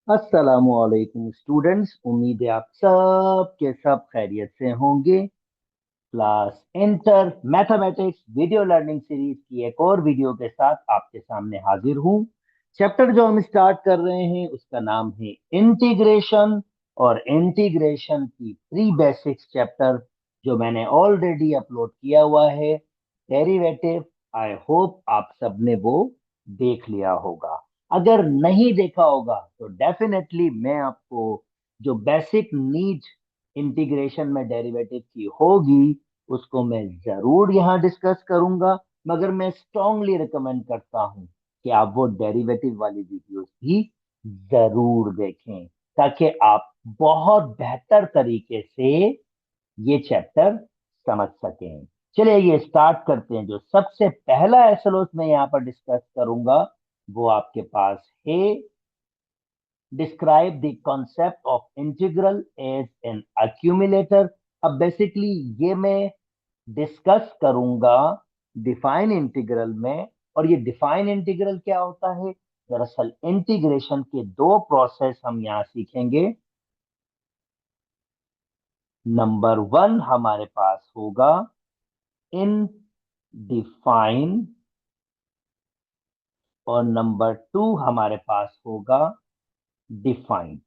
अस्सलामुअलैकुम स्टूडेंट्स, उम्मीद है आप सब के सब खैरियत से होंगे। Class inter mathematics video learning series की एक और वीडियो के साथ आपके सामने हाजिर हूँ। चैप्टर जो हम स्टार्ट कर रहे हैं उसका नाम है इंटीग्रेशन। और इंटीग्रेशन की प्री बेसिक्स चैप्टर जो मैंने ऑलरेडी अपलोड किया हुआ है, डेरिवेटिव। आई होप आप सबने वो देख लिया होगा। अगर नहीं देखा होगा तो डेफिनेटली मैं आपको जो बेसिक नीड इंटीग्रेशन में डेरिवेटिव की होगी उसको मैं जरूर यहाँ डिस्कस करूंगा। मगर मैं स्ट्रांगली रिकमेंड करता हूँ कि आप वो डेरिवेटिव वाली वीडियोस भी जरूर देखें, ताकि आप बहुत बेहतर तरीके से ये चैप्टर समझ सकें। चलिए ये स्टार्ट करते हैं। जो सबसे पहला एसएलओस मैं यहाँ पर डिस्कस करूंगा वो आपके पास है, describe the concept of integral as an accumulator। अब बेसिकली ये मैं डिस्कस करूंगा डिफाइन इंटीग्रल में। और ये डिफाइन इंटीग्रल क्या होता है? दरअसल इंटीग्रेशन के दो प्रोसेस हम यहां सीखेंगे। नंबर वन हमारे पास होगा इन डिफाइन, और नंबर टू हमारे पास होगा डिफाइन।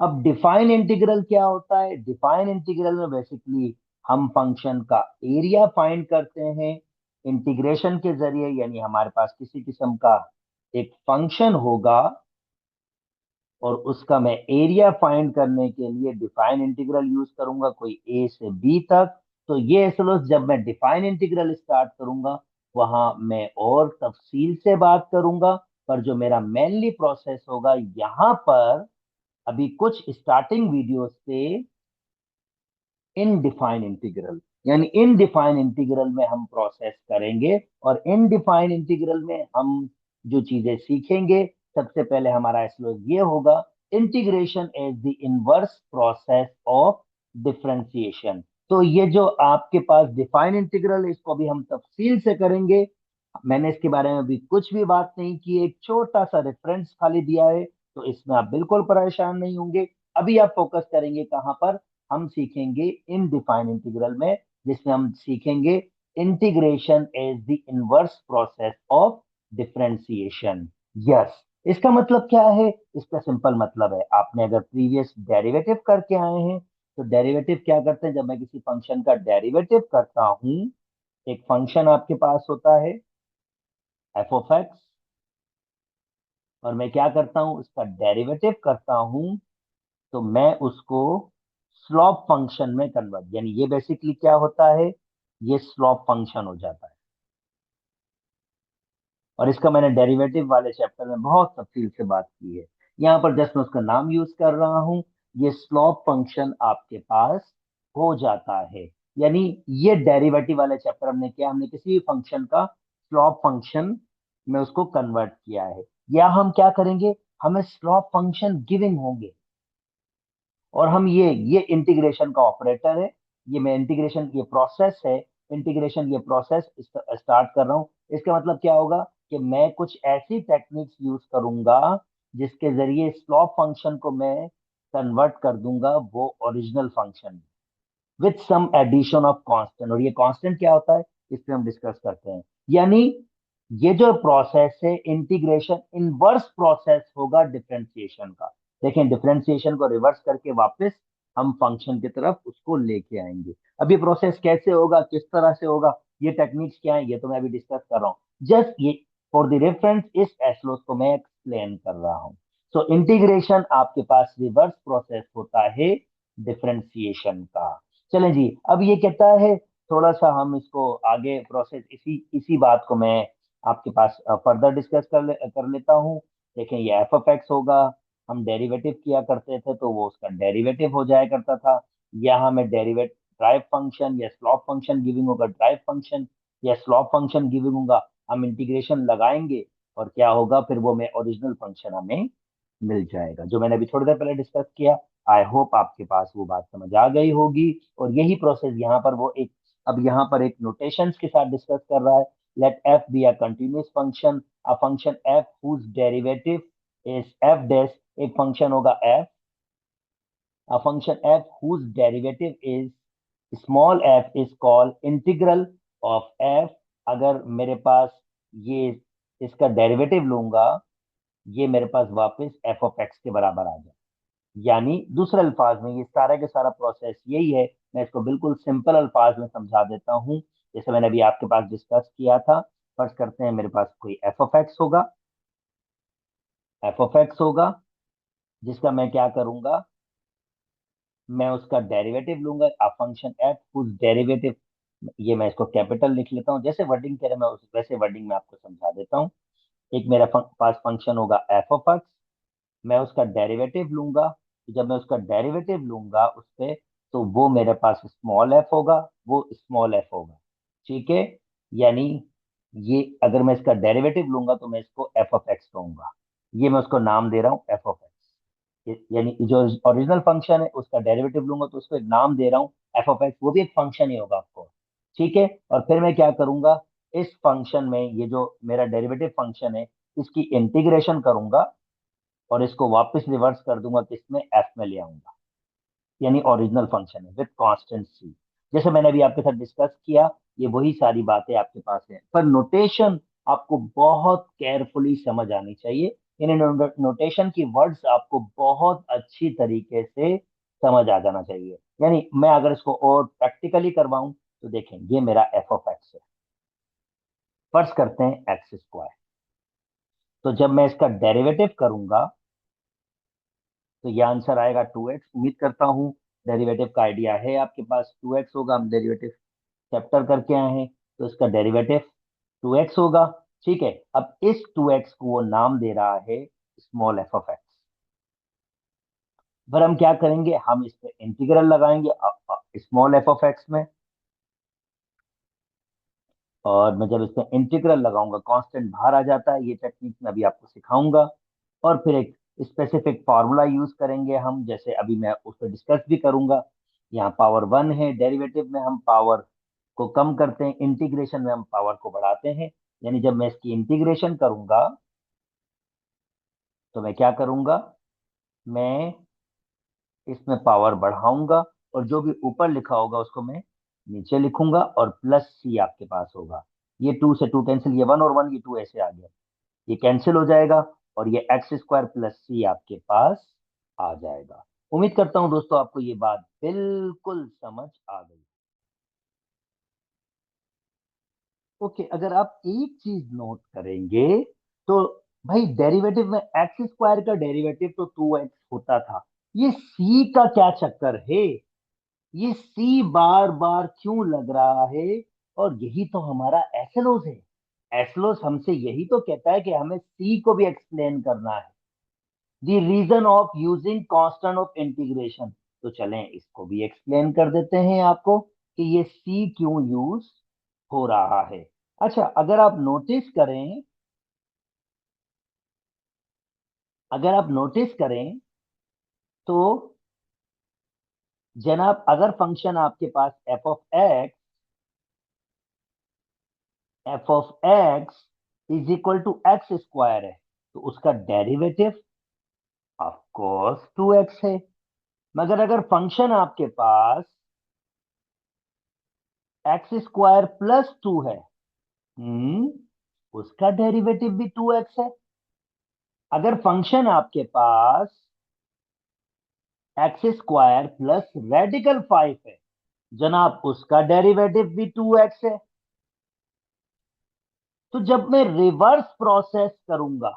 अब डिफाइन इंटीग्रल क्या होता है? डिफाइन इंटीग्रल में बेसिकली हम फंक्शन का एरिया फाइंड करते हैं इंटीग्रेशन के जरिए। यानी हमारे पास किसी किस्म का एक फंक्शन होगा और उसका मैं एरिया फाइंड करने के लिए डिफाइन इंटीग्रल यूज करूंगा, कोई ए से बी तक। तो ये एसएलओस जब मैं डिफाइन इंटीग्रल स्टार्ट करूंगा वहां मैं और तफसील से बात करूंगा। पर जो मेरा मेनली प्रोसेस होगा यहाँ पर, अभी कुछ स्टार्टिंग वीडियो से इनडिफाइन इंटीग्रल, यानी इनडिफाइन इंटीग्रल में हम प्रोसेस करेंगे। और इनडिफाइन इंटीग्रल में हम जो चीजें सीखेंगे, सबसे पहले हमारा एसलो ये होगा, integration as the inverse process of differentiation. तो ये जो आपके पास डिफाइन इंटीग्रल है इसको अभी हम तफसील से करेंगे। मैंने इसके बारे में अभी कुछ भी बात नहीं की, एक छोटा सा रेफरेंस खाली दिया है, तो इसमें आप बिल्कुल परेशान नहीं होंगे। अभी आप फोकस करेंगे कहाँ पर? हम सीखेंगे इन डिफाइन इंटीग्रल में, जिसमें हम सीखेंगे integration as the inverse process of differentiation. Yes, इसका मतलब क्या है? इसका सिंपल मतलब है, आपने अगर प्रीवियस डेरिवेटिव करके आए हैं तो डेरिवेटिव क्या करते हैं? जब मैं किसी फंक्शन का डेरिवेटिव करता हूं, एक फंक्शन आपके पास होता है एफ ऑफ एक्स, और मैं क्या करता हूं? उसका डेरिवेटिव करता हूं, तो मैं उसको स्लॉप फंक्शन में कन्वर्ट, यानी ये बेसिकली क्या होता है? ये स्लॉप फंक्शन हो जाता है। और इसका मैंने डेरिवेटिव वाले चैप्टर में बहुत तफसील से बात की है। यहाँ पर जस्ट मैं उसका नाम यूज कर रहा हूँ। ये स्लॉप फंक्शन आपके पास हो जाता है। यानी ये डेरिवेटिव वाले चैप्टर हमने किया, हमने किसी भी फंक्शन का स्लॉप फंक्शन में उसको कन्वर्ट किया है। या हम क्या करेंगे? हमें स्लॉप फंक्शन गिविंग होंगे, और हम ये इंटीग्रेशन का ऑपरेटर है, ये मैं इंटीग्रेशन ये प्रोसेस है, इंटीग्रेशन ये प्रोसेस स्टार्ट कर रहा हूँ। इसका मतलब क्या होगा कि मैं कुछ ऐसी टेक्निक्स यूज करूंगा जिसके जरिए स्लॉप फंक्शन को मैं कन्वर्ट कर दूंगा वो original function with some addition of constant. और ये कांस्टेंट क्या होता है इस पे हम डिस्कस करते हैं। यानी ये जो प्रोसेस है इंटीग्रेशन इनवर्स प्रोसेस होगा डिफरेंशिएशन का। देखें, डिफरेंशिएशन को रिवर्स करके वापस हम फंक्शन की तरफ उसको लेके आएंगे। अब ये प्रोसेस कैसे होगा, किस तरह से होगा, ये टेक्निक्स क्या है, ये तो मैं अभी डिस्कस कर रहा हूँ। जस्ट ये फॉर द रेफरेंस इस एस्लोस को मैं एक्सप्लेन कर रहा हूँ। सो इंटीग्रेशन आपके पास रिवर्स प्रोसेस होता है डिफरेंशिएशन का। चलें जी, अब ये कहता है, थोड़ा सा हम इसको आगे प्रोसेस इसी इसी बात को मैं आपके पास फर्दर डिस्कस कर लेता हूँ। देखें, ये एफ ऑफ एक्स होगा, हम डेरिवेटिव किया करते थे तो वो उसका डेरिवेटिव हो जाया करता था। यहाँ में डेरिवेट ड्राइव फंक्शन या स्लॉप फंक्शन गिविंग होगा, ड्राइव फंक्शन या स्लॉप फंक्शन गिविंग होगा, हम इंटीग्रेशन लगाएंगे और क्या होगा फिर? वो में ओरिजिनल फंक्शन हमें मिल जाएगा, जो मैंने अभी थोड़ी देर पहले डिस्कस किया। आई होप आपके पास वो बात समझ आ गई होगी। और यही प्रोसेस यहाँ पर वो एक, अब यहाँ पर एक नोटेशंस के साथ डिस्कस कर रहा है। Let f be a continuous function, a function f whose derivative is f dash, एक फंक्शन होगा f, a function f whose derivative is small f is called integral of f। अगर मेरे पास ये इसका डेरिवेटिव लूंगा, ये मेरे पास वापस f ऑफ x के बराबर आ जाए। यानी दूसरे अल्फाज में ये सारा का सारा प्रोसेस यही है। मैं इसको बिल्कुल सिंपल अल्फाज में समझा देता हूँ, जैसे मैंने अभी आपके पास डिस्कस किया था। फर्ज करते हैं मेरे पास कोई f ऑफ x होगा, f ऑफ x होगा, जिसका मैं क्या करूंगा, मैं उसका डेरिवेटिव लूंगा, फंक्शन एफ उस डेरिवेटिव, ये मैं इसको कैपिटल लिख लेता हूँ, जैसे वर्डिंग कह रहे मैं उस वैसे वर्डिंग में आपको समझा देता हूँ। एक मेरा पास फंक्शन होगा एफ ऑफ एक्स, मैं उसका डेरिवेटिव लूंगा। जब मैं उसका डेरिवेटिव लूंगा उस पे, तो वो मेरे पास स्मॉल एफ होगा, वो स्मॉल एफ होगा। ठीक है, यानी ये अगर मैं इसका डेरिवेटिव लूंगा तो मैं इसको एफ ऑफ एक्स कहूंगा। ये मैं उसको नाम दे रहा हूँ एफ ऑफ एक्स। यानी जो ओरिजिनल फंक्शन है उसका डेरिवेटिव लूंगा तो उसको एक नाम दे रहा हूँ एफ ऑफ एक्स, वो भी एक फंक्शन ही होगा आपको। ठीक है, और फिर मैं क्या करूंगा, इस फंक्शन में ये जो मेरा डेरिवेटिव फंक्शन है इसकी इंटीग्रेशन करूंगा और इसको वापस रिवर्स कर दूंगा, किसमें, एफ में ले आऊंगा। यानी ओरिजिनल फंक्शन है विद कांस्टेंट सी। जैसे मैंने अभी आपके साथ डिस्कस किया, ये वही सारी बातें आपके पास है, पर नोटेशन आपको बहुत केयरफुली समझ आनी चाहिए। इन नोटेशन की वर्ड्स आपको बहुत अच्छी तरीके से समझ आ जाना चाहिए। यानी मैं अगर इसको और प्रैक्टिकली करवाऊं तो देखें, ये मेरा एफ ऑफ एक्स है, फर्ज करते हैं एक्स स्क्वायर। तो जब मैं इसका डेरिवेटिव करूंगा तो ये आंसर आएगा 2x। उम्मीद करता हूँ डेरिवेटिव का आइडिया है आपके पास। 2x होगा, हम डेरिवेटिव चैप्टर करके आए हैं, तो इसका डेरिवेटिव 2x होगा। ठीक है, अब इस 2x को वो नाम दे रहा है स्मॉल एफ ऑफ एक्स। फिर हम क्या करेंगे, हम इस पे इंटीग्रल लगाएंगे स्मॉल एफ ऑफ एक्स में, और मैं जब इस पे इंटीग्रल लगाऊंगा कांस्टेंट बाहर आ जाता है। ये टेक्निक मैं अभी आपको सिखाऊंगा। और फिर एक स्पेसिफिक फार्मूला यूज करेंगे हम, जैसे अभी मैं उस पर डिस्कस भी करूंगा। यहाँ पावर 1 है, डेरिवेटिव में हम पावर को कम करते हैं, इंटीग्रेशन में हम पावर को बढ़ाते हैं। यानी जब मैं इसकी इंटीग्रेशन करूंगा तो मैं क्या करूंगा, मैं इसमें पावर बढ़ाऊंगा और जो भी ऊपर लिखा होगा उसको मैं नीचे लिखूंगा, और प्लस सी आपके पास होगा। ये 2 से 2 कैंसिल, ये 1 और 1, ये 2 ऐसे आ गया, ये कैंसिल हो जाएगा, और ये एक्स स्क्वायर प्लस सी आपके पास आ जाएगा। उम्मीद करता हूं दोस्तों आपको ये बात बिल्कुल समझ आ गई। ओके, अगर आप एक चीज नोट करेंगे तो भाई डेरिवेटिव में एक्स स्क्वायर का डेरिवेटिव तो 2x होता था, ये सी का क्या चक्कर है, ये सी बार बार क्यों लग रहा है। और यही तो हमारा एसएलओस है। एसएलओस हमसे यही तो कहता है कि हमें सी को भी एक्सप्लेन करना है, the reason of using constant of integration. तो चलें इसको भी एक्सप्लेन कर देते हैं आपको कि ये सी क्यों यूज हो रहा है। अच्छा, अगर आप नोटिस करें, अगर आप नोटिस करें तो जनाब, अगर फंक्शन आपके पास F of X is equal to X square है, तो उसका डेरिवेटिव ऑफ कोर्स 2x है। मगर अगर फंक्शन आपके पास एक्स स्क्वायर प्लस 2 है, उसका डेरिवेटिव भी 2x है। अगर फंक्शन आपके पास एक्स स्क्वायर प्लस रेडिकल 5 है, जनाब उसका डेरिवेटिव भी 2x है। तो जब मैं रिवर्स प्रोसेस करूंगा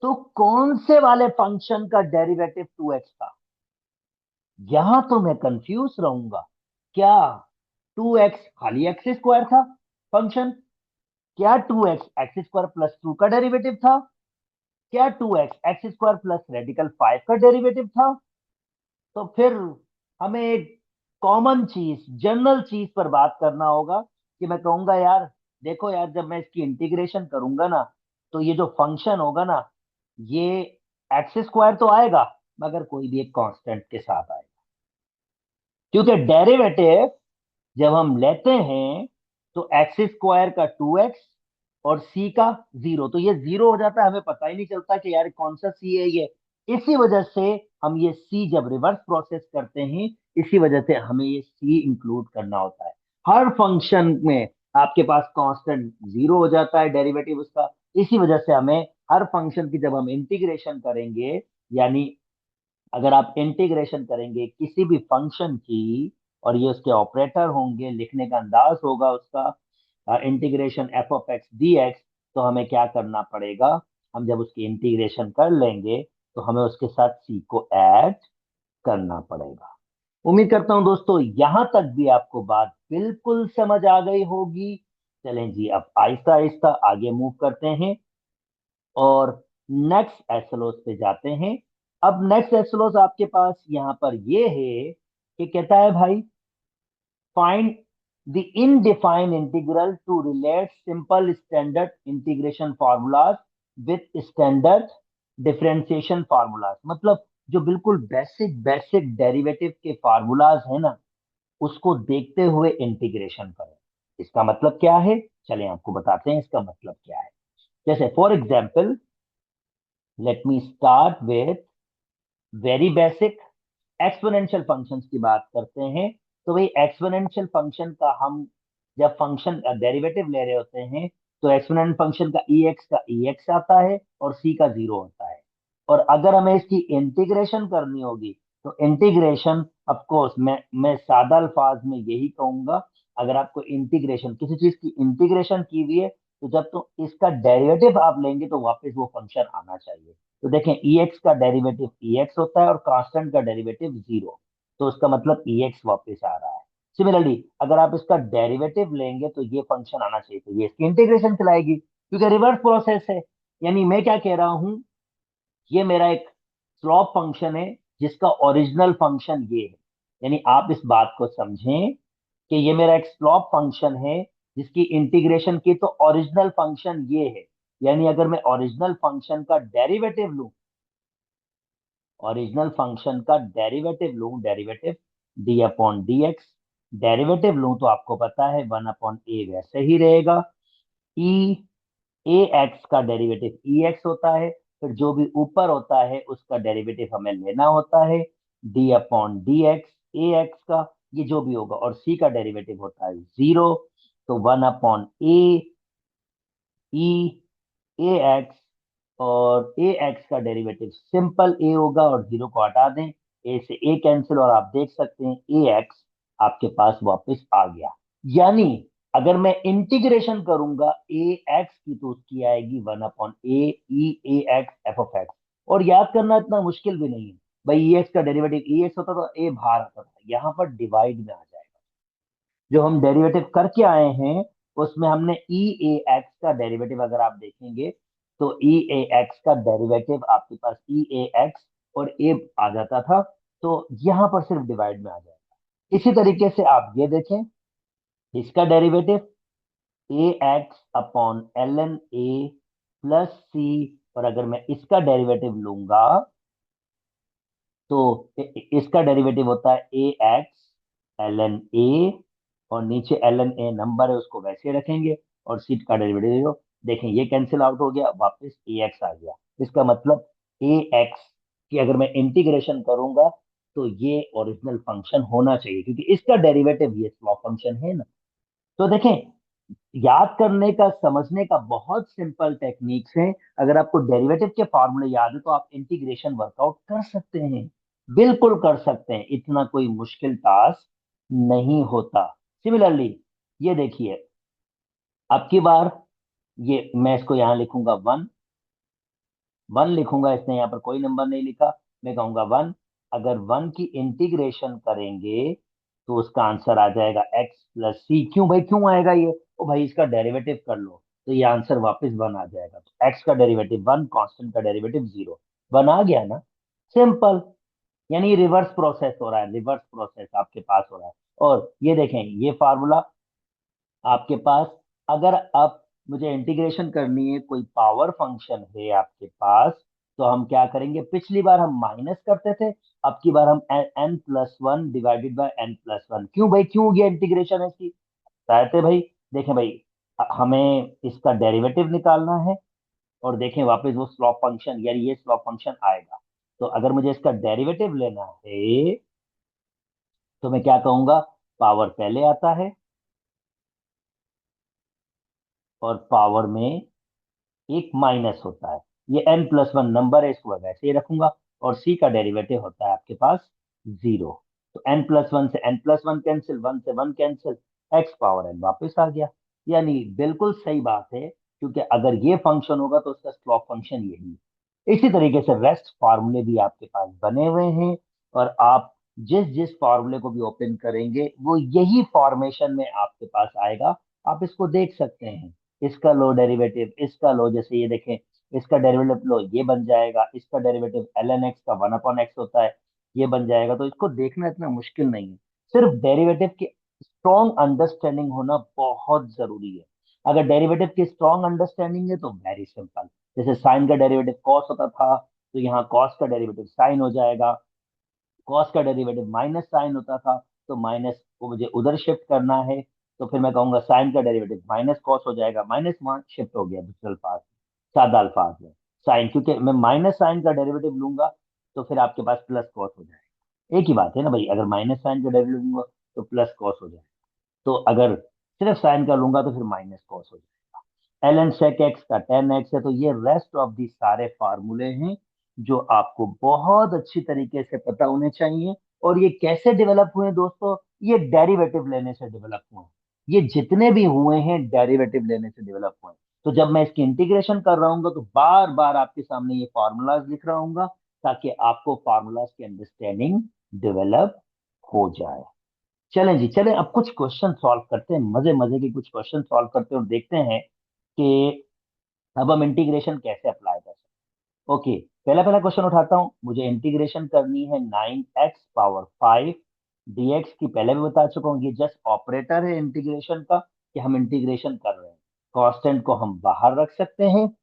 तो कौन से वाले फंक्शन का डेरिवेटिव 2x था, यहां तो मैं कंफ्यूज रहूंगा। क्या 2x खाली एक्स स्क्वायर था फंक्शन, क्या 2x एक्स स्क्वायर प्लस 2 का डेरिवेटिव था, क्या 2x x square plus radical 5 का डेरिवेटिव था। तो फिर हमें एक कॉमन चीज, जनरल चीज पर बात करना होगा कि मैं कहूंगा यार, देखो यार, जब मैं इसकी इंटीग्रेशन करूंगा ना, तो ये जो फंक्शन होगा ना, ये एक्स स्क्वायर तो आएगा मगर कोई भी एक कांस्टेंट के साथ आएगा। क्योंकि डेरिवेटिव जब हम लेते हैं तो एक्स स्क्वायर का 2x और सी का 0, तो ये 0 हो जाता है, हमें पता ही नहीं चलता कि यार कौन सा सी है ये। इसी वजह से हम ये सी जब रिवर्स प्रोसेस करते हैं, इसी वजह से हमें ये सी इंक्लूड करना होता है। हर फंक्शन में आपके पास कांस्टेंट 0 हो जाता है, डेरिवेटिव उसका। इसी वजह से हमें हर फंक्शन की जब हम इंटीग्रेशन करेंगे, यानी अगर आप इंटीग्रेशन करेंगे किसी भी फंक्शन की, और ये उसके ऑपरेटर होंगे, लिखने का अंदाज होगा उसका, integration F of x D x, तो हमें क्या करना पड़ेगा, हम जब उसकी इंटीग्रेशन कर लेंगे तो हमें उसके साथ सी को ऐड करना पड़ेगा। उम्मीद करता हूं दोस्तों यहां तक भी आपको बात बिल्कुल समझ आ गई होगी। चलें जी, अब आहिस्ता आहिस्ता आगे मूव करते हैं और नेक्स्ट एसएलओस पे जाते हैं। अब नेक्स्ट एसएलओस आपके पास यहां पर ये है कि कहता है भाई, find the indefinite integral to relate simple standard integration formulas with standard differentiation formulas. मतलब जो बिल्कुल बेसिक बेसिक डेरिवेटिव के फार्मूलाज है ना, उसको देखते हुए इंटीग्रेशन करें। इसका मतलब क्या है, चलें आपको बताते हैं इसका मतलब क्या है। जैसे for example, let me start with very basic exponential functions की बात करते हैं। तो भाई एक्सपोनेंशियल फंक्शन का हम जब फंक्शन डेरिवेटिव ले रहे होते हैं, तो एक्सपोनेंट फंक्शन का ई एक्स आता है और सी का 0 होता है। और अगर हमें इसकी इंटीग्रेशन करनी होगी, तो इंटीग्रेशन ऑफ कोर्स मैं सादा अल्फाज में यही कहूंगा, अगर आपको इंटीग्रेशन किसी चीज की इंटीग्रेशन की हुई है, तो जब तो इसका डेरिवेटिव आप लेंगे तो वापस वो फंक्शन आना चाहिए। तो देखें, ई एक्स का डेरिवेटिव ई एक्स होता है और कांस्टेंट का डेरिवेटिव 0, तो उसका मतलब ई एक्स वापिस आ रहा है। सिमिलरली अगर आप इसका डेरिवेटिव लेंगे तो ये फंक्शन आना चाहिए, तो ये इसकी इंटीग्रेशन कहलाएगी, क्योंकि रिवर्स प्रोसेस है। यानी मैं क्या कह रहा हूं, ये मेरा एक स्लॉप फंक्शन है जिसका ओरिजिनल फंक्शन ये है। यानी आप इस बात को समझें कि ये मेरा एक स्लॉप फंक्शन है जिसकी इंटीग्रेशन की तो ओरिजिनल फंक्शन ये है। यानी अगर मैं ओरिजिनल फंक्शन का डेरिवेटिव लूं, ओरिजिनल फंक्शन का डेरिवेटिव लूं, derivative D upon D x, derivative लूं तो आपको पता है 1/a वैसे ही रहेगा। ई ए एक्स का डेरिवेटिव ई एक्स होता है, फिर जो भी ऊपर होता है उसका डेरिवेटिव हमें लेना होता है डी अपॉन डी एक्स, ए एक्स का ये जो भी होगा, और सी का डेरिवेटिव होता है 0, तो 1/a ई ए एक्स, और ए एक्स का डेरिवेटिव सिंपल ए होगा और 0 को हटा दें, ए से ए कैंसिल, और आप देख सकते हैं ए एक्स आपके पास वापस आ गया। यानी अगर मैं इंटीग्रेशन करूंगा ए एक्स की, तो उसकी आएगी 1/a E A x F of x. और याद करना इतना मुश्किल भी नहीं है भाई, ई एक्स का डेरिवेटिव ई एक्स होता तो ए बाहर आता था, यहाँ पर डिवाइड में आ जाएगा। जो हम डेरिवेटिव करके आए हैं उसमें हमने ई ए एक्स का डेरिवेटिव अगर आप देखेंगे, तो ई ए एक्स का डेरिवेटिव आपके पास ई ए एक्स और ए आ जाता था, तो यहां पर सिर्फ डिवाइड में आ जाएगा। इसी तरीके से आप ये देखें, इसका derivative A X upon L N A plus C, और अगर मैं इसका डेरिवेटिव लूंगा तो इसका डेरिवेटिव होता है ए एक्स एल एन ए, और नीचे एल एन ए नंबर है उसको वैसे रखेंगे, और सीट का डेरिवेटिव देखें ये कैंसिल आउट हो गया, वापस ए एक्स आ गया। इसका मतलब ए एक्स की अगर मैं इंटीग्रेशन करूंगा तो ये ओरिजिनल फंक्शन होना चाहिए, क्योंकि इसका डेरिवेटिव ये स्लॉप फंक्शन है ना। तो देखें, याद करने का समझने का बहुत सिंपल टेक्निक्स हैं। अगर आपको डेरिवेटिव के फॉर्मूले याद है तो आप इंटीग्रेशन वर्कआउट कर सकते हैं, बिल्कुल कर सकते हैं, इतना कोई मुश्किल टास्क नहीं होता। सिमिलरली ये देखिए, अब की बार ये मैं इसको यहां लिखूंगा 1, 1 लिखूंगा, इसने यहाँ पर कोई नंबर नहीं लिखा, मैं कहूंगा 1। अगर 1 की इंटीग्रेशन करेंगे तो उसका आंसर आ जाएगा एक्स प्लस सी। क्यों भाई, क्यों आएगा ये, ओ भाई इसका डेरिवेटिव कर लो, तो ये आंसर वापस 1 आ जाएगा। तो एक्स का डेरिवेटिव 1, कांस्टेंट का डेरिवेटिव 0, 1 आ गया ना, सिंपल। यानी रिवर्स प्रोसेस हो रहा है, रिवर्स प्रोसेस आपके पास हो रहा है। और ये देखें, ये फार्मूला आपके पास, अगर आप मुझे इंटीग्रेशन करनी है, कोई पावर फंक्शन है आपके पास, तो हम क्या करेंगे, पिछली बार हम माइनस करते थे, अब की बार हम n plus one divided by n plus one. क्यों भाई, क्यों हो गया इंटीग्रेशन इसकी, कहते भाई, देखें भाई, हमें इसका डेरिवेटिव निकालना है, और देखें वापस वो स्लॉप फंक्शन, यानी ये स्लॉप फंक्शन आएगा। तो अगर मुझे इसका डेरिवेटिव लेना है तो मैं क्या कहूंगा, पावर पहले आता है और पावर में एक माइनस होता है। ये n+1 नंबर है, इसको मैं वैसे ही रखूंगा। और c का डेरिवेटिव होता है आपके पास 0। तो n+1 से n+1 कैंसिल, 1 से 1 कैंसिल, x पावर n वापस आ गया। यानी बिल्कुल सही बात है, क्योंकि अगर ये फंक्शन होगा तो उसका स्लॉप फंक्शन यही है। इसी तरीके से रेस्ट फार्मूले भी आपके पास बने हुए हैं, और आप जिस जिस फार्मूले को भी ओपन करेंगे वो यही फॉर्मेशन में आपके पास आएगा। आप इसको देख सकते हैं, इसका लो डेरिवेटिव, इसका लो, जैसे ये देखें, इसका डेरिवेटिव लो ये बन जाएगा, इसका डेरिवेटिव ln x का 1/x होता है, ये बन जाएगा। तो इसको देखना इतना मुश्किल नहीं है, सिर्फ डेरिवेटिव की स्ट्रॉन्ग अंडरस्टैंडिंग होना बहुत जरूरी है। अगर डेरिवेटिव की स्ट्रॉन्ग अंडरस्टैंडिंग है तो वेरी सिंपल, जैसे साइन का डेरिवेटिव कॉस होता था, तो यहाँ कॉस का डेरिवेटिव साइन हो जाएगा। कॉस का डेरिवेटिव माइनस साइन होता था, तो माइनस को मुझे उधर शिफ्ट करना है, तो फिर मैं कहूंगा साइन का डेरिवेटिव माइनस कॉस हो जाएगा, माइनस वहां शिफ्ट हो गया दूसरे अल्फाज सादा अल्फाज में। साइन, क्योंकि मैं माइनस साइन का डेरिवेटिव लूंगा तो फिर आपके पास प्लस कॉस हो जाएगा। एक ही बात है ना भाई, अगर माइनस साइन का डेरिवेटिव लूंगा तो प्लस कॉस हो जाएगा, तो अगर सिर्फ साइन का लूंगा तो फिर माइनस कॉस हो जाएगा। एल एन सेक एक्स का टेन एक्स है। तो ये रेस्ट ऑफ दी सारे फार्मूले हैं जो आपको बहुत अच्छी तरीके से पता होने चाहिए। और ये कैसे डेवलप हुए दोस्तों, ये डेरिवेटिव लेने से डेवलप हुए। ये जितने भी हुए हैं डेरिवेटिव लेने से डेवलप हुए। तो जब मैं इसकी इंटीग्रेशन कर रहा हूँ तो बार बार आपके सामने ये फार्मूलाज लिख रहा हूँ, ताकि आपको फार्मूलाज की अंडरस्टैंडिंग डेवलप हो जाए। चलें जी, चलें अब कुछ क्वेश्चन सॉल्व करते हैं, मजे मजे के कुछ क्वेश्चन सॉल्व करते हैं और देखते हैं कि अब हम इंटीग्रेशन कैसे अप्लाई कर सकते हैं। ओके, पहला पहला क्वेश्चन उठाता हूं। मुझे इंटीग्रेशन करनी है 9x⁵ dx की, पहले भी बता चुका हूं, ये जस्ट ऑपरेटर है इंटीग्रेशन का, कि हम इंटीग्रेशन कर रहे हैं। कांस्टेंट को हम बाहर रख सकते हैं,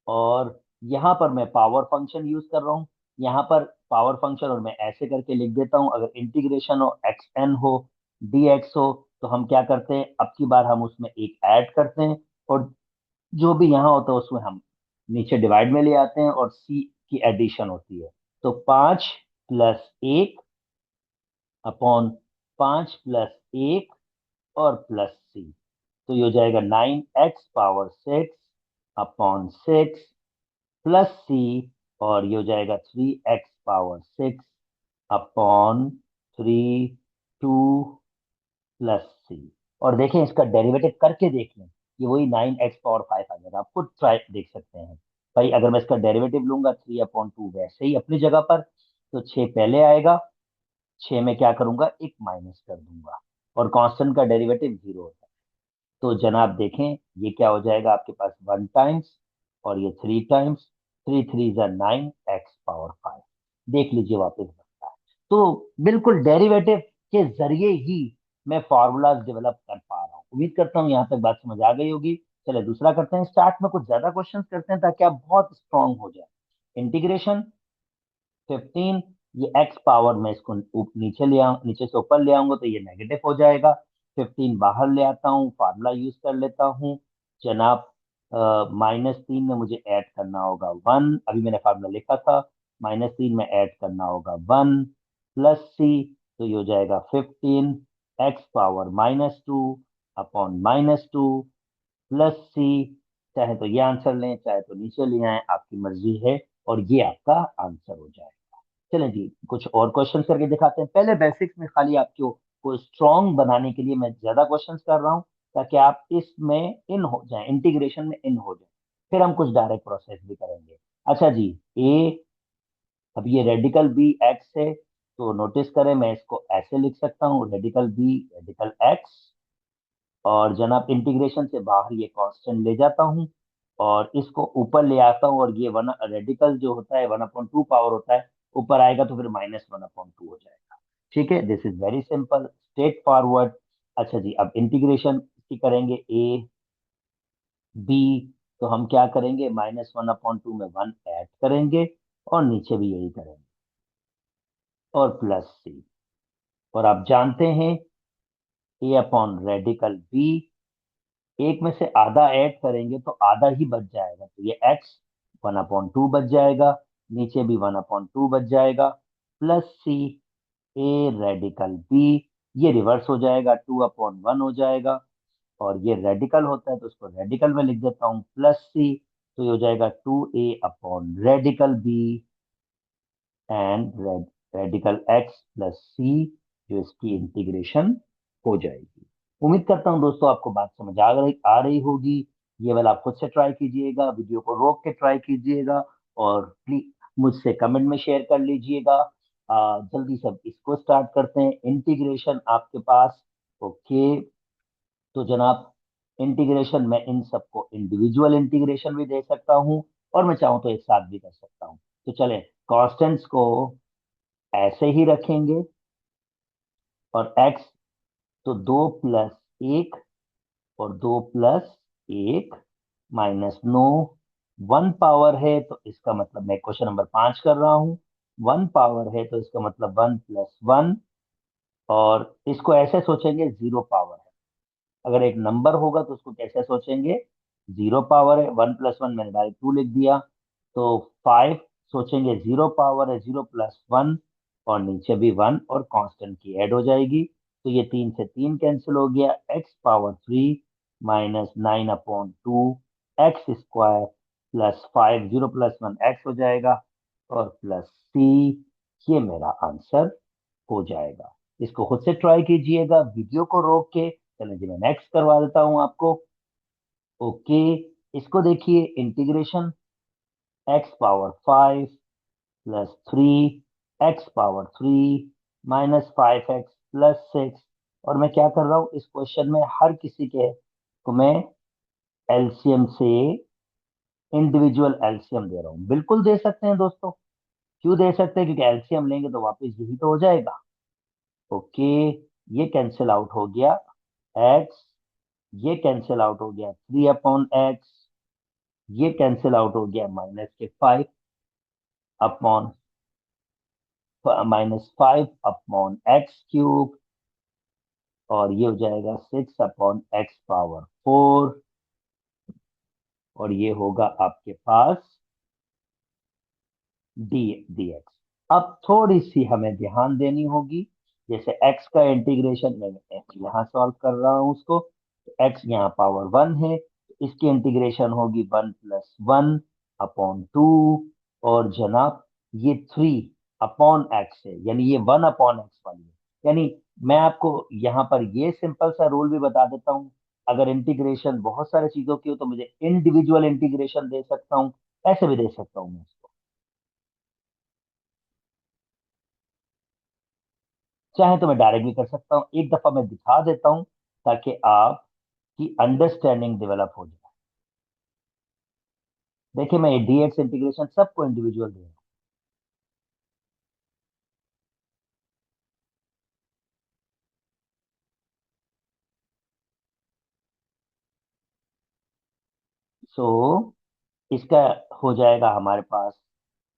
और यहाँ पर मैं पावर फंक्शन यूज कर रहा हूँ। यहाँ पर पावर फंक्शन, और मैं ऐसे करके लिख देता हूँ, अगर इंटीग्रेशन हो xn हो dx हो, तो हम क्या करते हैं, अब की बार हम उसमें एक ऐड करते हैं, और जो भी यहाँ होता है उसमें हम नीचे डिवाइड में ले आते हैं, और c की एडिशन होती है। तो 5+1 अपॉन 5+1 और प्लस c, तो ये हो जाएगा 9x⁵ अपॉन 6 प्लस सी, और ये हो जाएगा 3x⁵ अपॉन 3 2 प्लस सी। और देखें, इसका डेरिवेटिव करके देख लें, ये वही 9x⁵ आ जाएगा। आप खुद ट्राई देख सकते हैं भाई। अगर मैं इसका डेरिवेटिव लूंगा 3/2 वैसे ही अपनी जगह पर, तो 6 पहले आएगा, 6 में क्या करूंगा, एक माइनस कर दूंगा, और कांस्टेंट का डेरिवेटिव 0 होता है। तो जनाब देखें, ये क्या हो जाएगा आपके पास 1 टाइम्स, और ये 3 टाइम्स, 3 3 9x⁵ देख लीजिए वापस बनता है। तो बिल्कुल डेरिवेटिव के जरिए ही मैं फार्मूलाज डेवलप कर पा रहा हूँ। उम्मीद करता हूँ यहाँ तक बात समझ आ गई होगी। चलिए दूसरा करते हैं, स्टार्ट में कुछ ज्यादा क्वेश्चंस करते हैं ताकि आप बहुत स्ट्रांग हो जाए। इंटीग्रेशन 15, ये x पावर में इसको नीचे ले आऊं, नीचे से ऊपर ले आऊंगा तो ये नेगेटिव हो जाएगा। 15 बाहर ले आता हूँ, फार्मूला यूज कर लेता हूँ जनाब। -3 में मुझे ऐड करना होगा 1, अभी मैंने फार्मूला लिखा था। -3 में ऐड करना होगा 1 प्लस सी, तो ये हो जाएगा 15x⁻² अपॉन -2 प्लस सी। चाहे तो ये आंसर लें, चाहे तो नीचे ले आए, आपकी मर्जी है, और ये आपका आंसर हो जाएगा। चलें जी, कुछ और क्वेश्चन करके दिखाते हैं। पहले बेसिक्स में खाली आपको को स्ट्रॉन्ग बनाने के लिए मैं ज्यादा क्वेश्चंस कर रहा हूँ, ताकि आप इसमें इन हो जाएं, इंटीग्रेशन में इन हो जाएं। फिर हम कुछ डायरेक्ट प्रोसेस भी करेंगे। अच्छा जी, ए, अब ये रेडिकल बी एक्स है, तो नोटिस करें मैं इसको ऐसे लिख सकता हूँ, रेडिकल बी रेडिकल एक्स, और जनाब इंटीग्रेशन से बाहर ये कांस्टेंट ले जाता हूँ, और इसको ऊपर ले आता हूँ, और ये वन रेडिकल जो होता है 1/2 पावर होता है, ऊपर आएगा तो फिर -1/2 हो जाएगा। ठीक है, this is very simple, straight forward. अच्छा जी, अब इंटीग्रेशन की करेंगे ए बी, तो हम क्या करेंगे, -1/2 में 1 ऐड करेंगे, और नीचे भी यही करेंगे, और प्लस सी। और आप जानते हैं ए अपॉन रेडिकल बी एक में से आधा ऐड करेंगे तो आधा ही बच जाएगा, तो ये x 1/2 बच जाएगा, नीचे भी 1/2 बच जाएगा, plus c a radical b, ये रिवर्स हो जाएगा, 2/1 हो जाएगा, और ये रेडिकल होता है तो उसको रेडिकल में लिख देता हूँ, प्लस सी, तो ये हो जाएगा 2a radical B and radical X plus C, जो इसकी इंटीग्रेशन हो जाएगी। उम्मीद करता हूँ दोस्तों आपको बात समझ आ रही होगी। ये वाला आप खुद से ट्राई कीजिएगा, वीडियो को रोक के ट्राई कीजिएगा, और प्लीज मुझसे कमेंट में शेयर कर लीजिएगा। जल्दी से अब इसको स्टार्ट करते हैं, इंटीग्रेशन आपके पास। ओके, तो जनाब, इंटीग्रेशन में इन सबको इंडिविजुअल इंटीग्रेशन भी दे सकता हूँ, और मैं चाहूँ तो एक साथ भी कर सकता हूँ। तो चलें, कांस्टेंट्स को ऐसे ही रखेंगे, और x तो 2 + 1 और 2 + 1 -9, 1 पावर है तो इसका मतलब मैं क्वेश्चन नंबर 5 कर रहा हूँ, 1 पावर है तो इसका मतलब 1 + 1, और इसको ऐसे सोचेंगे 0 पावर है। अगर एक नंबर होगा तो उसको कैसे सोचेंगे, 0 पावर है, 1 + 1 मैंने डायरेक्ट 2 लिख दिया, तो 5 सोचेंगे 0 पावर है, 0 + 1, और नीचे भी 1 और कांस्टेंट की ऐड हो जाएगी, तो ये 3 से 3 कैंसिल हो गया, x⁻³ -9/2 x square plus 5, 0 + 1 x हो जाएगा, और प्लस c, ये मेरा आंसर हो जाएगा। इसको खुद से ट्राई कीजिएगा, वीडियो को रोक के। चलिए जी, मैं नेक्स्ट करवा देता हूं आपको। ओके, इसको देखिए, इंटीग्रेशन x⁻5 + 3 x⁻3 -5x + 6, और मैं क्या कर रहा हूँ इस क्वेश्चन में, हर किसी के को मैं एलसीएम से इंडिविजुअल एलसीएम दे रहा हूँ। बिल्कुल दे सकते हैं दोस्तों, क्यों दे सकते हैं, क्योंकि एलसीएम लेंगे तो वापस यही तो हो जाएगा। ओके, ये कैंसिल आउट हो गया, एक्स, ये कैंसिल आउट हो गया 3/x, ये कैंसिल आउट हो गया अपॉन -5/x³, और ये हो जाएगा 6/x⁴, और ये होगा आपके पास dx। अब थोड़ी सी हमें ध्यान देनी होगी, जैसे x का इंटीग्रेशन मैं यहाँ सॉल्व कर रहा हूँ उसको, तो x यहाँ पावर 1 है, तो इसकी इंटीग्रेशन होगी 1 + 1/2, और जनाब ये 3/x है, यानी ये 1/x वाली है। यानी मैं आपको यहाँ पर ये सिंपल सा रूल भी बता देता हूँ, अगर इंटीग्रेशन बहुत सारी चीजों की हो तो मुझे इंडिविजुअल इंटीग्रेशन दे सकता हूँ, ऐसे भी दे सकता हूँ मैं इसको, चाहे तो मैं डायरेक्ट भी कर सकता हूँ। एक दफा मैं दिखा देता हूँ ताकि आपकी अंडरस्टैंडिंग डेवलप हो जाए। देखिए, मैं डीएक्स इंटीग्रेशन सबको इंडिविजुअल दे रहा हूँ। सो इसका हो जाएगा हमारे पास,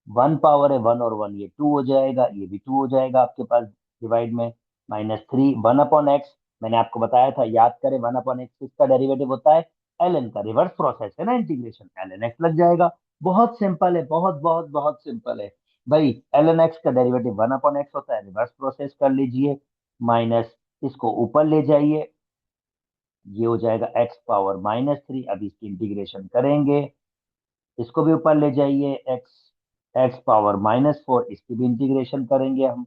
1 पावर है, 1 और 1 ये 2 हो जाएगा, ये भी 2 हो जाएगा आपके पास डिवाइड में, -3 1/x। मैंने आपको बताया था, याद करें, 1/x इसका डेरिवेटिव होता है ln का, रिवर्स प्रोसेस है ना इंटीग्रेशन, ln x लग जाएगा। बहुत सिंपल है, बहुत बहुत बहुत सिंपल है भाई। ln x का डेरिवेटिव 1/x होता है, रिवर्स प्रोसेस कर लीजिए, माइनस, इसको ऊपर ले जाइए, ये हो जाएगा x⁻³ अब इसकी इंटीग्रेशन करेंगे, इसको भी ऊपर ले जाइए, x⁻⁻4 इसकी भी इंटीग्रेशन करेंगे हम,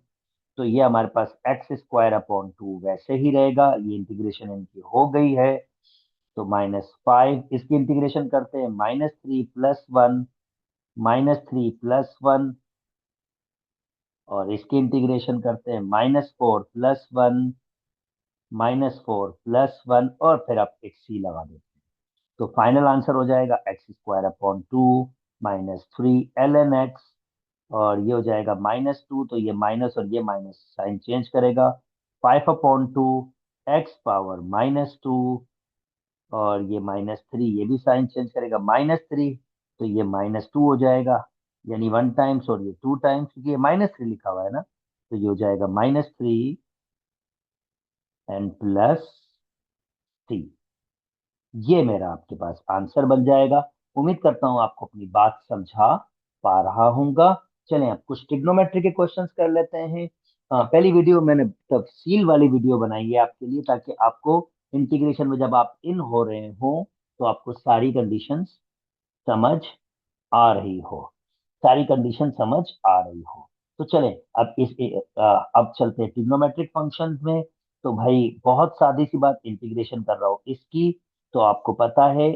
तो ये हमारे पास x² 2 वैसे ही रहेगा, ये इंटीग्रेशन इनकी हो गई है। तो -5 इसकी इंटीग्रेशन करते हैं, -3 + 1 और इसकी इंटीग्रेशन करते हैं, -4 + 1 -4 + 1, और फिर आप एक सी लगा देते हैं, तो फाइनल आंसर हो जाएगा x² 2 -3 ln x, और ये हो जाएगा -2, तो ये माइनस और ये माइनस साइन चेंज करेगा, 5/2 x⁻−2, और ये -3 ये भी साइन चेंज करेगा, -3, तो ये -2 हो जाएगा, यानी 1 टाइम्स और ये 2 टाइम्स, क्योंकि ये -3 लिखा हुआ है ना, तो ये हो जाएगा -3 एंड प्लस 3। ये मेरा आपके पास आंसर बन जाएगा। उम्मीद करता हूं आपको अपनी बात समझा पा रहा हूँगा। चलें अब कुछ ट्रिग्नोमेट्री के क्वेश्चंस कर लेते हैं। पहली वीडियो मैंने तफसील वाली वीडियो बनाई है आपके लिए, ताकि आपको इंटीग्रेशन में जब आप इन हो रहे हो तो आपको सारी कंडीशंस समझ आ रही हो, सारी कंडीशन समझ आ रही हो। तो चलें अब अब चलते हैं ट्रिग्नोमेट्रिक फंक्शंस में। तो भाई बहुत सादी सी बात, इंटीग्रेशन कर रहा हूँ इसकी। तो आपको पता है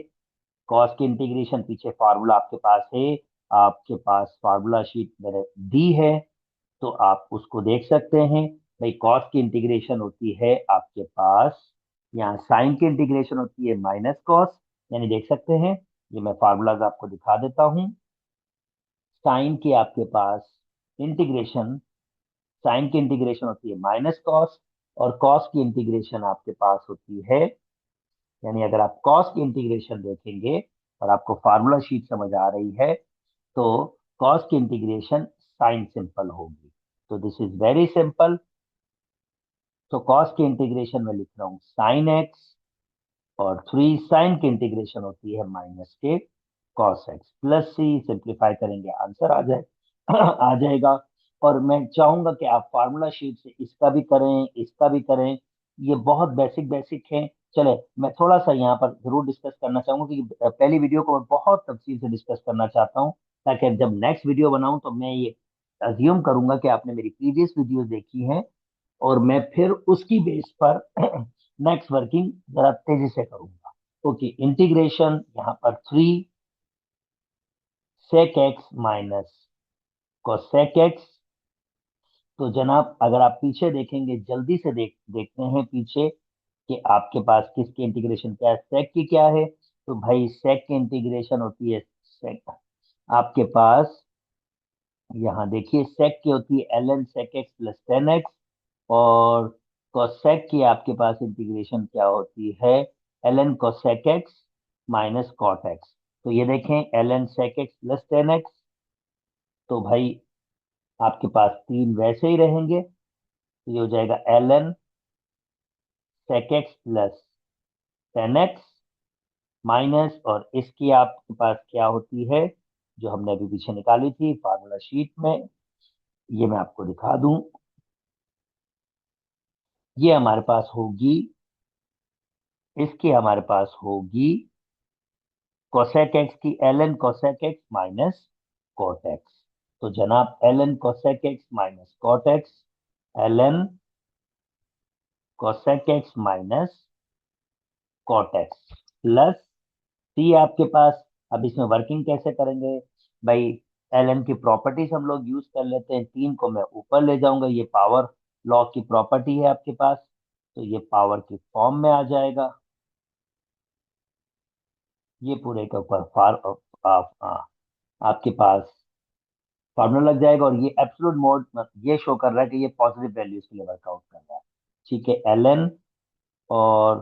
कॉस की इंटीग्रेशन, पीछे फार्मूला आपके पास है, आपके पास फार्मूला शीट मैंने दी है, तो आप उसको देख सकते हैं। भाई कॉस की इंटीग्रेशन होती है आपके पास, यहाँ साइन की इंटीग्रेशन होती है माइनस कॉस, यानी देख सकते हैं, ये मैं फार्मूलाज आपको दिखा देता हूँ। साइन की आपके पास इंटीग्रेशन, साइन की इंटीग्रेशन होती है माइनस कॉस, और कॉस की इंटीग्रेशन आपके पास होती है, यानी अगर आप कॉस की इंटीग्रेशन देखेंगे और आपको फार्मूला शीट समझ आ रही है, तो कॉस की इंटीग्रेशन साइन सिंपल होगी। तो दिस इज वेरी सिंपल। तो कॉस की इंटीग्रेशन में लिख रहा हूँ साइन एक्स, और 3 साइन की इंटीग्रेशन होती है माइनस के कॉस एक्स प्लस सी। सिंप्लीफाई करेंगे आंसर आ जाए आ जाएगा। और मैं चाहूंगा कि आप फार्मूला शीट से इसका भी करें, इसका भी करें, ये बहुत बेसिक बेसिक है। चले मैं थोड़ा सा यहाँ पर जरूर डिस्कस करना चाहूंगा, क्योंकि पहली वीडियो को मैं बहुत तफसील से डिस्कस करना चाहता हूँ, ताकि जब नेक्स्ट वीडियो बनाऊं तो मैं ये अज्यूम करूंगा कि आपने मेरी प्रीवियस वीडियो देखी है, और मैं फिर उसकी बेस पर नेक्स्ट वर्किंग जरा तेजी से करूंगा। ओके, इंटीग्रेशन यहाँ पर 3 sec x minus cosec x। तो जनाब अगर आप पीछे देखेंगे, जल्दी से देखते हैं पीछे कि आपके पास किसकी इंटीग्रेशन क्या है, सेक की क्या है। तो भाई सेक की इंटीग्रेशन होती है, सेक आपके पास यहाँ देखिए सेक की होती है ln sec x plus 10x, और कोसेक की आपके पास इंटीग्रेशन क्या होती है, ln cosec x minus cot x। तो ये देखें ln sec x plus 10x, तो भाई आपके पास तीन वैसे ही रहेंगे, तो ये हो जाएगा ln sec x plus 10x minus, और इसकी आपके पास क्या होती है, जो हमने अभी पीछे निकाली थी फार्मूला शीट में, ये मैं आपको दिखा दूं। ये हमारे पास होगी, इसकी हमारे पास होगी कोसेक एक्स की ln cosec X minus cot X. तो जनाब ln cosec X minus cot X, ln cosec X minus cot X plus C आपके पास। अब इसमें वर्किंग कैसे करेंगे भाई, ln की प्रॉपर्टीज हम लोग यूज कर लेते हैं, 3 को मैं ऊपर ले जाऊंगा, ये पावर लॉ की प्रॉपर्टी है आपके पास, तो ये पावर की फॉर्म में आ जाएगा। ये पूरे के ऊपर आपके पास फॉर्मूला लग जाएगा, और ये एब्सोल्यूट मोड ये शो कर रहा है कि ये पॉजिटिव वैल्यूज के लिए वर्कआउट कर रहा है। ठीक है, ln और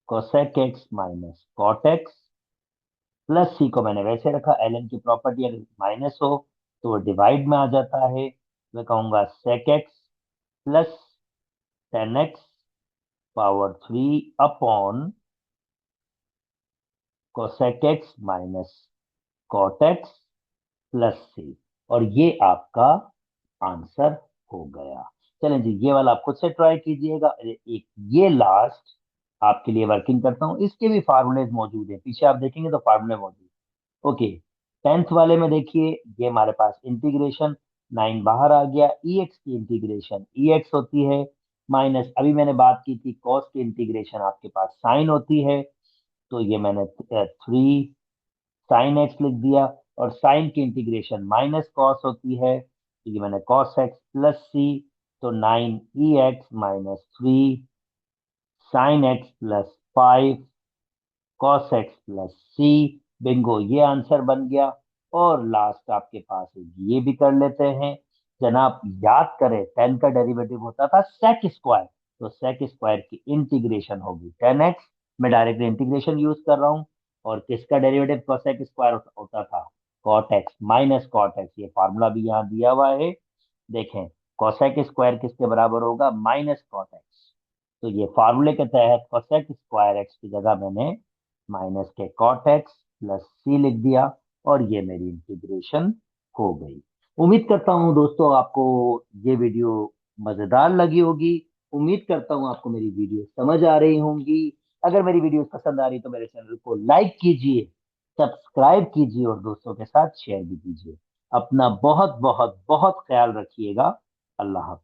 cosec X minus cot X plus C को मैंने वैसे रखा, ln की प्रॉपर्टी अगर माइनस हो तो वो डिवाइड में आ जाता है। मैं कहूंगा sec X plus 10x power 3 upon cosec X minus cot X plus C, और ये आपका आंसर हो गया। चलें जी, ये वाला आप खुद से ट्राई कीजिएगा। एक ये लास्ट आपके लिए वर्किंग करता हूँ, इसके भी फार्मूलेज मौजूद है, पीछे आप देखेंगे तो फार्मूले मौजूद। ओके, 10th वाले में देखिए, ये हमारे पास इंटीग्रेशन 9 बाहर आ गया, ई एक्स की इंटीग्रेशन ई एक्स होती है माइनस, अभी मैंने बात की थी कॉस की इंटीग्रेशन आपके पास साइन होती है, तो ये मैंने 3 sin x लिख दिया, और साइन की इंटीग्रेशन माइनस कॉस होती है, तो ये मैंने कॉस एक्स प्लस सी, तो 9 X minus 3 sin x plus 5 cos X plus C. Bingo, ये आंसर बन गया। और लास्ट आपके पास है, ये भी कर लेते हैं जनाब। याद करें 10 का डेरिवेटिव होता था सेक स्क्वायर, तो सेक स्क्वायर की इंटीग्रेशन होगी 10x। मैं डायरेक्ट इंटीग्रेशन यूज कर रहा हूँ, और किसका डेरिवेटिव कोसेक स्क्वायर होता था, cot x minus cot x. ये फार्मूला भी यहाँ दिया हुआ है, देखें कोसेक स्क्वायर किसके बराबर होगा, माइनस कॉट एक्स। तो ये फार्मूले के तहत cosec स्क्वायर एक्स की जगह मैंने माइनस के cot एक्स प्लस सी लिख दिया और ये मेरी इंटीग्रेशन हो गई। उम्मीद करता हूं दोस्तों आपको ये वीडियो मजेदार लगी होगी। उम्मीद करता हूं आपको मेरी वीडियो समझ आ रही होंगी। अगर मेरी वीडियो पसंद आ रही तो मेरे चैनल को लाइक कीजिए, सब्सक्राइब कीजिए और दोस्तों के साथ शेयर भी कीजिए। अपना बहुत बहुत बहुत ख्याल रखिएगा। अल्लाह हाफिज।